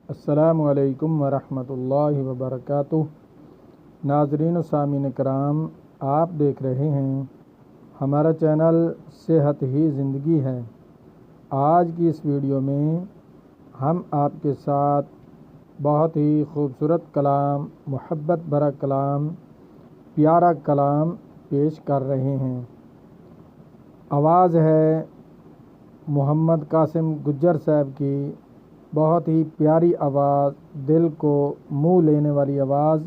السلام علیکم ورحمۃ اللہ وبرکاتہ۔ ناظرین و سامعین کرام، آپ دیکھ رہے ہیں ہمارا چینل صحت ہی زندگی ہے۔ آج کی اس ویڈیو میں ہم آپ کے ساتھ بہت ہی خوبصورت کلام، محبت بھرا کلام، پیارا کلام پیش کر رہے ہیں۔ آواز ہے محمد قاسم گجر صاحب کی، بہت ہی پیاری آواز، دل کو منہ لینے والی آواز،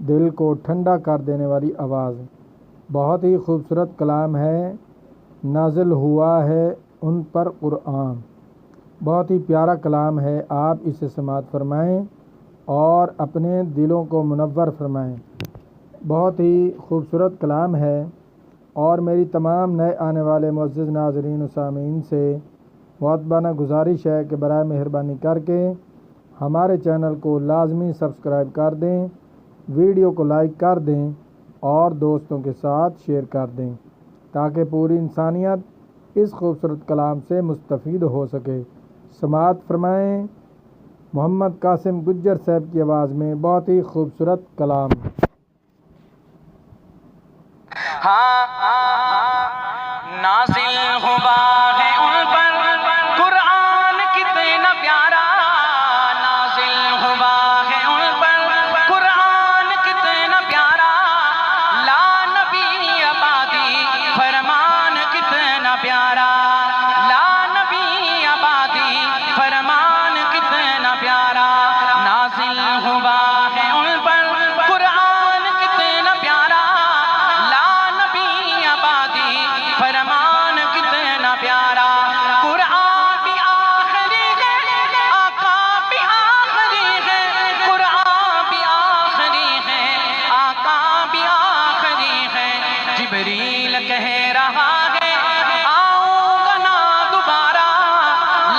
دل کو ٹھنڈا کر دینے والی آواز۔ بہت ہی خوبصورت کلام ہے۔ نازل ہوا ہے ان پر قرآن۔ بہت ہی پیارا کلام ہے، آپ اسے سماعت فرمائیں اور اپنے دلوں کو منور فرمائیں۔ بہت ہی خوبصورت کلام ہے اور میری تمام نئے آنے والے معزز ناظرین و سامعین سے معتبانہ گزارش ہے کہ برائے مہربانی کر کے ہمارے چینل کو لازمی سبسکرائب کر دیں، ویڈیو کو لائک کر دیں اور دوستوں کے ساتھ شیئر کر دیں تاکہ پوری انسانیت اس خوبصورت کلام سے مستفید ہو سکے۔ سماعت فرمائیں محمد قاسم گجر صاحب کی آواز میں بہت ہی خوبصورت کلام۔ نازل ہوا ہے ان پر قرآن کتنا پیارا، نازل ہوا ہے ان پر قرآن کتنا پیارا، لا نبی آبادی فرمان کتنا پیارا، لا نبی آبادی فرمان کتنا پیارا، نازل ہوا ہے ان پر قرآن کتنا پیارا، لا نبی آبادی فرمان کتنا پیارا، قرآن بھی آخری ہے، آقا بھی آخری ہے، قرآن بھی آخری ہے، آقا بھی آخری ہے، جبریل کہہ رہا ہے آؤں گا نہ دوبارہ،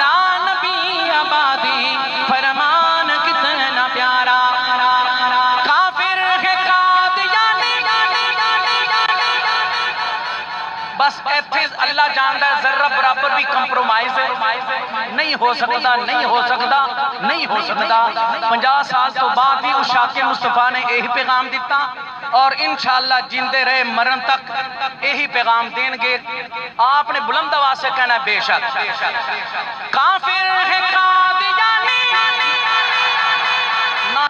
لا نبی آبادی فرمان کتنا پیارا، کافر ہے قادیانی، بس ایتھیز اللہ جانتا ہے ذرہ برابر بھی کمپرومائز ہے، نہیں ہو سکتا، نہیں ہو سکتا، نہیں ہو سکتا۔ 50 سال تو بعد بھی اشاق مصطفیٰ نے یہی پیغام دیتا اور انشاءاللہ جندے رہے مرن تک یہی پیغام دیں گے۔ آپ نے بلند آواز سے کہنا ہے بے شک کافر ہے قادیانی، نا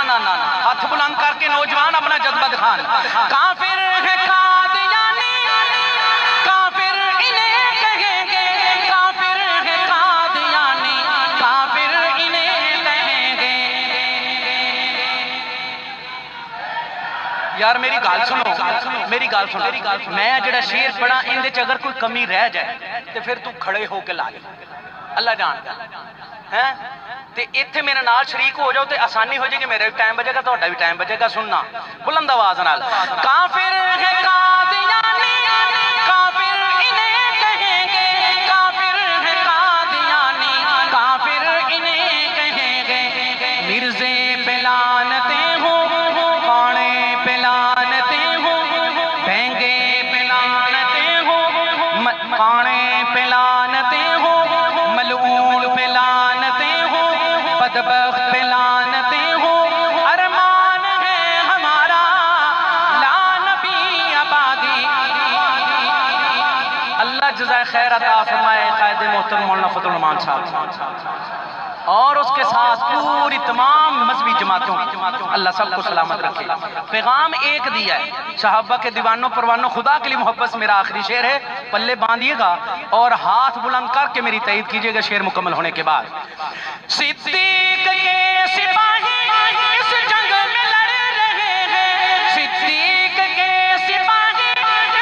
ہاتھ بلند کر کے نوجوان اپنا جذبہ دکھان، کافر ہے قادیانی، کافر انہیں کہیں گے، کافر ہے قادیانی، کافر انہیں کہیں گے۔ یار میری گال سنو، میری گال سنو، میں جڑا شیر پڑھا اندے چ اگر کوئی کمی رہ جائے تو پھر تو کھڑے ہو کے لا لے، اللہ جانتا ہے تے ایتھے میرے نال شریک ہو جاؤ تے آسانی ہو جائے کہ میرا بھی ٹائم بجے گا، تہاڈا بھی ٹائم بجے گا سننا بلند آواز نال، کافر ہے قادیانی، کافر انہیں کہیں گے، کافر ہے قادیانی، کافر انہیں کہیں گے، مرزے پہ لعنتیں ہوں، کانے پہ لعنتیں ہوں، بھینگے پہ لعنتیں ہوں، کانے پہ لعنتیں ہوں، ملعون پہ لعنتیں ہوں، بدبخت پہ لعنتیں ہوں، ارمان ہے ہمارا لا نبی آبادی۔ اللہ جزائے خیر عطا فرمائے قائد محترم مولانا فضل الرحمان صاحب اور اس کے ساتھ پوری تمام مذہبی جماعتوں کی، اللہ سب کو سلامت رکھے۔ پیغام ایک دیا ہے صحابہ کے دیوانوں پروانوں، خدا کے لیے محبت سے میرا آخری شعر ہے، پلے باندھیے گا اور ہاتھ بلند کر کے میری تائید کیجئے گا شعر مکمل ہونے کے بعد۔ صدیق کے سپاہی اس جنگ میں لڑ رہے ہیں، صدیق کے سپاہی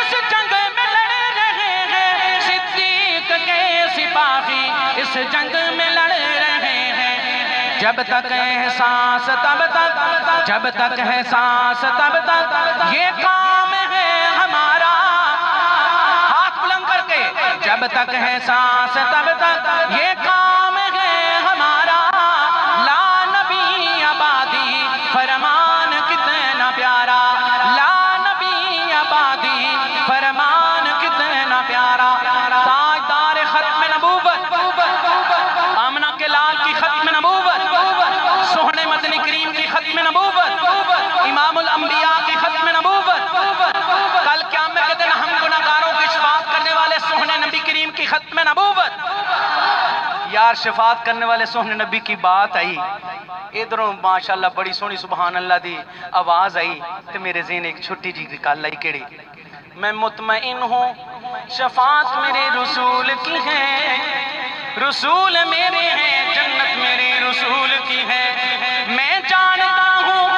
اس جنگ میں لڑ رہے ہیں، صدیق کے سپاہی اس جنگ میں لڑ رہے ہیں، جب تک احساس تب تک، جب تک احساس تب تک یہ کام ہے ہمارا، ہاتھ بلند کر کے، جب تک احساس تب تک یہ کام ہے ہمارا، لا نبی آبادی فرمان کتنا پیارا، لا نبی آبادی فرمان کتنا پیارا، تاجدار ختم نبوت، آمنہ کے لال کی ختم نبوت، سرکار شفاعت کرنے والے سونے نبی کی بات آئی، ادھروں ماشاءاللہ بڑی سونی سبحان اللہ دی آواز آئی، تو میرے ذہن ایک چھوٹی جی گل آئی، کیڑی میں مطمئن ہوں شفاعت میرے رسول کی ہے، رسول میرے ہیں، جنت میرے رسول کی ہے، میں جانتا ہوں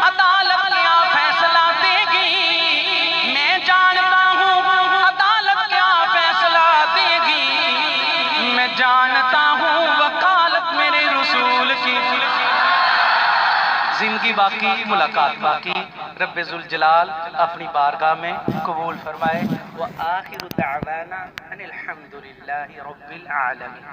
عدالت کیا فیصلہ دے گی، میں جانتا ہوں عدالت کیا فیصلہ دے گی، میں جانتا ہوں وکالت میرے رسول کی، زندگی باقی ملاقات باقی، رب ذوالجلال اپنی بارگاہ میں قبول فرمائے۔ وآخر دعوانا ان الحمدللہ رب العالمین۔